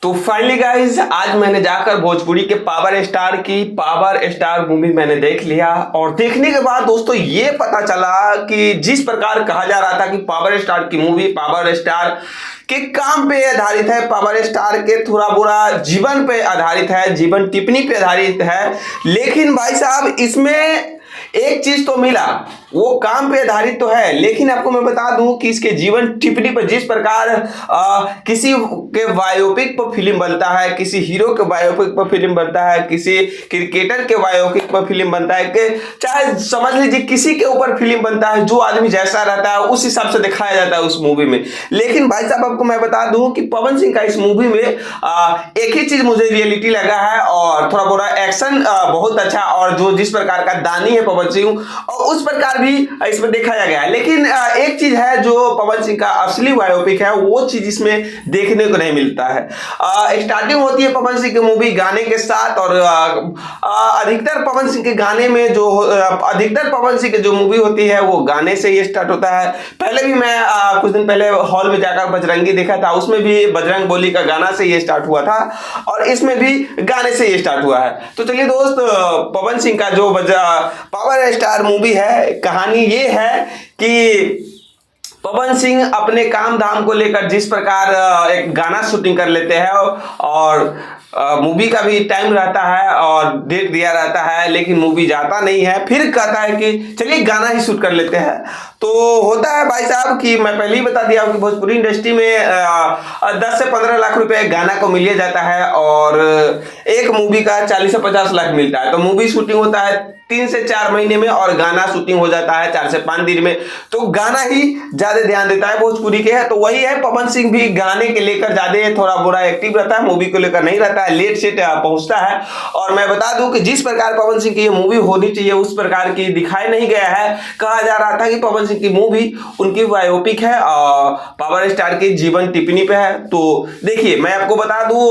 तो finally guys आज मैंने जाकर भोजपुरी के पावर स्टार की पावर स्टार मूवी मैंने देख लिया। और देखने के बाद दोस्तों ये पता चला कि जिस प्रकार कहा जा रहा था कि पावर स्टार की मूवी पावर स्टार के काम पे आधारित है, पावर स्टार के थोड़ा बुरा जीवन पे आधारित है, जीवन टिप्पणी पे आधारित है, लेकिन भाई साहब इसमें एक चीज तो मिला, वो काम पे आधारित तो है, लेकिन आपको मैं बता दूं कि इसके जीवन टिप्पणी पर जिस प्रकार किसी के बायोपिक पर फिल्म बनता है, किसी हीरो के बायोपिक पर फिल्म बनता है, किसी क्रिकेटर के बायोपिक पर फिल्म बनता है, कि चाहे समझ लीजिए किसी के ऊपर फिल्म बनता है, जो आदमी जैसा रहता है उस हिसाब से दिखाया जाता है उस मूवी में। लेकिन भाई साहब आपको मैं बता दूं कि पवन सिंह का इस मूवी में एक ही चीज मुझे रियलिटी लगा है, और थोड़ा बोरा एक्शन बहुत अच्छा, और जो जिस प्रकार का दानी है पवन सिंह और उस प्रकार भी इसमें दिखाया गया है। लेकिन एक चीज है जो पवन सिंह का असली बायोपिक है, वो चीज इसमें देखने को नहीं मिलता है। स्टार्टिंग होती है पवन सिंह की मूवी गाने के साथ, और अधिकतर पवन सिंह के गाने में जो अधिकतर पवन सिंह की जो मूवी होती है वो गाने से ही स्टार्ट होता है। पहले भी मैं कुछ दिन पहले हॉल में जाकर बजरंगी देखा था, उसमें भी बजरंग बोली का गाना से ये स्टार्ट हुआ था, और इसमें भी गाने से ये स्टार्ट हुआ है। तो चलिए दोस्त, पवन सिंह का जो पावर स्टार मूवी है, कहानी ये है कि पवन सिंह अपने काम धाम को लेकर जिस प्रकार एक गाना शूटिंग कर लेते हैं, और मूवी का भी टाइम रहता है और डेट दिया रहता है, लेकिन मूवी जाता नहीं है, फिर कहता है कि चलिए गाना ही शूट कर लेते हैं। तो होता है भाई साहब कि मैं पहले ही बता दिया हूं कि भोजपुरी इंडस्ट्री में 10 से 15 लाख रुपए गाना को मिल जाता है, और एक मूवी का 40 से 50 लाख मिलता है। तो मूवी शूटिंग होता है 3 से 4 महीने में, और गाना शूटिंग हो जाता है 4 से 5 दिन में। तो गाना ही ज्यादा ध्यान देता है भोजपुरी के है। तो वही है, पवन सिंह भी गाने के लेकर ज्यादा थोड़ा बुरा एक्टिव रहता है, मूवी को लेकर नहीं रहता है, लेट सेट पहुंचता है। और मैं बता दूं कि जिस प्रकार पवन सिंह की ये मूवी होनी चाहिए उस प्रकार की दिखाई नहीं गया है। कहा जा रहा था कि पवन सिंह की मूवी उनकी बायोपिक है, पावर स्टार की जीवन टिप्पणी पे है। तो देखिए मैं आपको बता दूं,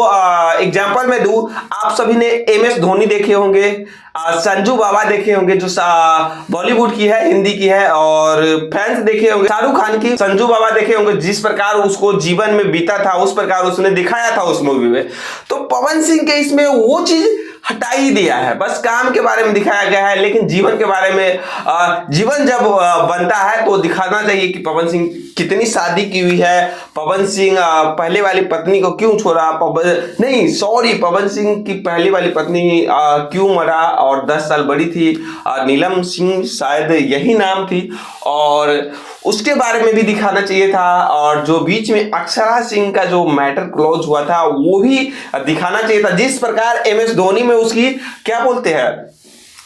एग्जांपल में दूं, आप सभी ने MS धोनी देखे होंगे, संजू बाबा देखे होंगे जो बॉलीवुड की है, हिंदी की है, और फैंस देखे होंगे शाहरुख खान की, संजू बाबा देखे होंगे, जिस प्रकार उसको जीवन में बीता था उस प्रकार उसने दिखाया था उस मूवी में। तो पवन सिंह के इसमें वो चीज हटा ही दिया है, बस काम के बारे में दिखाया गया है, लेकिन जीवन के बारे में जीवन जब बनता है तो दिखाना चाहिए कि पवन सिंह कितनी शादी की हुई है, पवन सिंह पहले वाली पत्नी को क्यों छोड़ा, पवन सिंह की पहली वाली पत्नी क्यों मरा, और 10 साल बड़ी थी, नीलम सिंह शायद यही नाम थी, और उसके बारे में भी दिखाना चाहिए था। और जो बीच में अक्षरा सिंह का जो मैटर क्लोज हुआ था वो भी दिखाना चाहिए था। जिस प्रकार MS धोनी में उसकी क्या बोलते हैं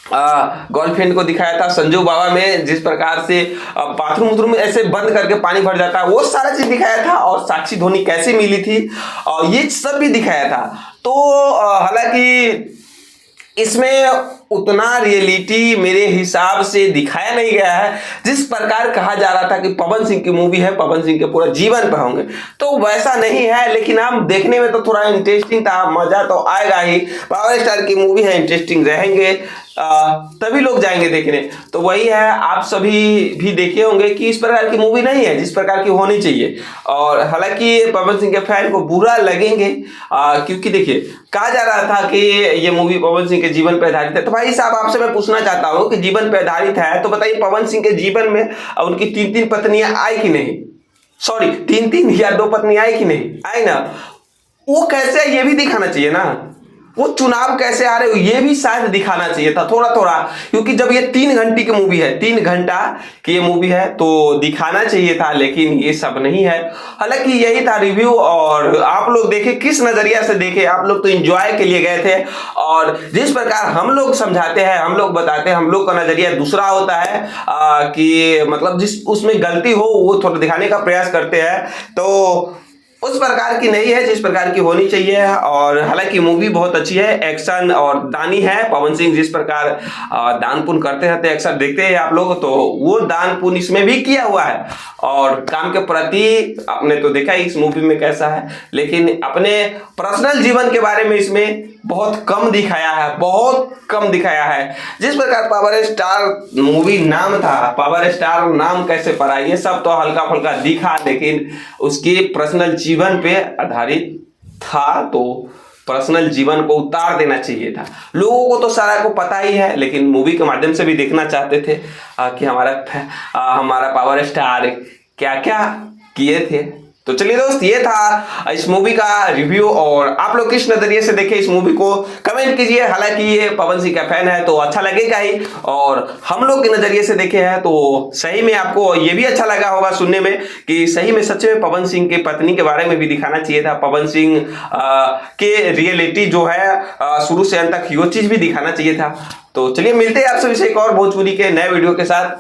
गर्लफ्रेंड को दिखाया था, संजू बाबा में जिस प्रकार से बाथरूम में ऐसे बंद करके पानी भर जाता है, वो सारा चीज दिखाया था, और साक्षी धोनी कैसे मिली थी, और ये सब भी दिखाया था। तो हालांकि इसमें उतना रियलिटी मेरे हिसाब से दिखाया नहीं गया है। जिस प्रकार कहा जा रहा था कि पवन सिंह की मूवी है, पवन सिंह के पूरा जीवन पर होंगे, तो वैसा नहीं है। लेकिन हम देखने में तो थोड़ा इंटरेस्टिंग था, मजा तो आएगा ही, पावर स्टार की मूवी है, इंटरेस्टिंग रहेंगे, तभी लोग जाएंगे देखने। तो वही है, आप सभी भी देखे होंगे कि इस प्रकार की मूवी नहीं है जिस प्रकार की होनी चाहिए। और हालांकि पवन सिंह के फैन को बुरा लगेंगे, क्योंकि देखिए कहा जा रहा था कि ये मूवी पवन सिंह के जीवन पर आधारित है। तो भाई साहब आपसे मैं पूछना चाहता हूं कि जीवन पर आधारित है तो बताइए, पवन सिंह के जीवन में उनकी 3 पत्नियां आई कि नहीं, सॉरी 3 या 2 पत्नी आई कि नहीं, आई ना, वो कैसे ये भी दिखाना चाहिए ना, वो चुनाव कैसे आ रहे हो ये भी शायद दिखाना चाहिए था थोड़ा थोड़ा, क्योंकि जब ये 3 घंटे की मूवी है, 3 घंटा की ये मूवी है, तो दिखाना चाहिए था, लेकिन ये सब नहीं है। हालांकि यही था रिव्यू, और आप लोग देखे किस नजरिया से देखे, आप लोग तो एंजॉय के लिए गए थे, और जिस प्रकार हम लोग समझाते हैं, हम लोग बताते हैं, हम लोग का नजरिया दूसरा होता है, कि मतलब जिस उसमें गलती हो वो थोड़ा दिखाने का प्रयास करते हैं, तो उस प्रकार की नहीं है जिस प्रकार की होनी चाहिए। और हालांकि मूवी बहुत अच्छी है, एक्शन और दानी है, पवन सिंह जिस प्रकार दान पुण्य करते रहते हैं, अक्सर देखते हैं आप लोग, तो वो दान पुण्य इसमें भी किया हुआ है। और काम के प्रति आपने तो देखा ही इस मूवी में कैसा है, लेकिन अपने पर्सनल जीवन के बारे में इसमें बहुत कम दिखाया है, बहुत कम दिखाया है। जिस प्रकार पावर स्टार मूवी नाम था, पावर स्टार नाम कैसे पड़ा ये सब तो हल्का फुल्का दिखा, लेकिन उसके पर्सनल जीवन पे आधारित था तो पर्सनल जीवन को उतार देना चाहिए था। लोगों को तो सारा को पता ही है, लेकिन मूवी के माध्यम से भी देखना चाहते थे कि हमारा पावर स्टार क्या क्या किए थे। तो चलिए दोस्त, ये था इस मूवी का रिव्यू, और आप लोग किस नजरिए से देखे इस मूवी को कमेंट कीजिए। हालांकि ये पवन सिंह का फैन है तो अच्छा लगेगा ही, और हम लोग के नजरिए से देखे हैं तो सही में आपको ये भी अच्छा लगा होगा सुनने में कि सही में सच में पवन सिंह की पत्नी के बारे में भी दिखाना चाहिए था। पवन सिंह के रियलिटी जो है शुरू से अंत तक ये चीज भी दिखाना चाहिए था। तो चलिए मिलते हैं आपसे एक और भोजपुरी के नए वीडियो के साथ।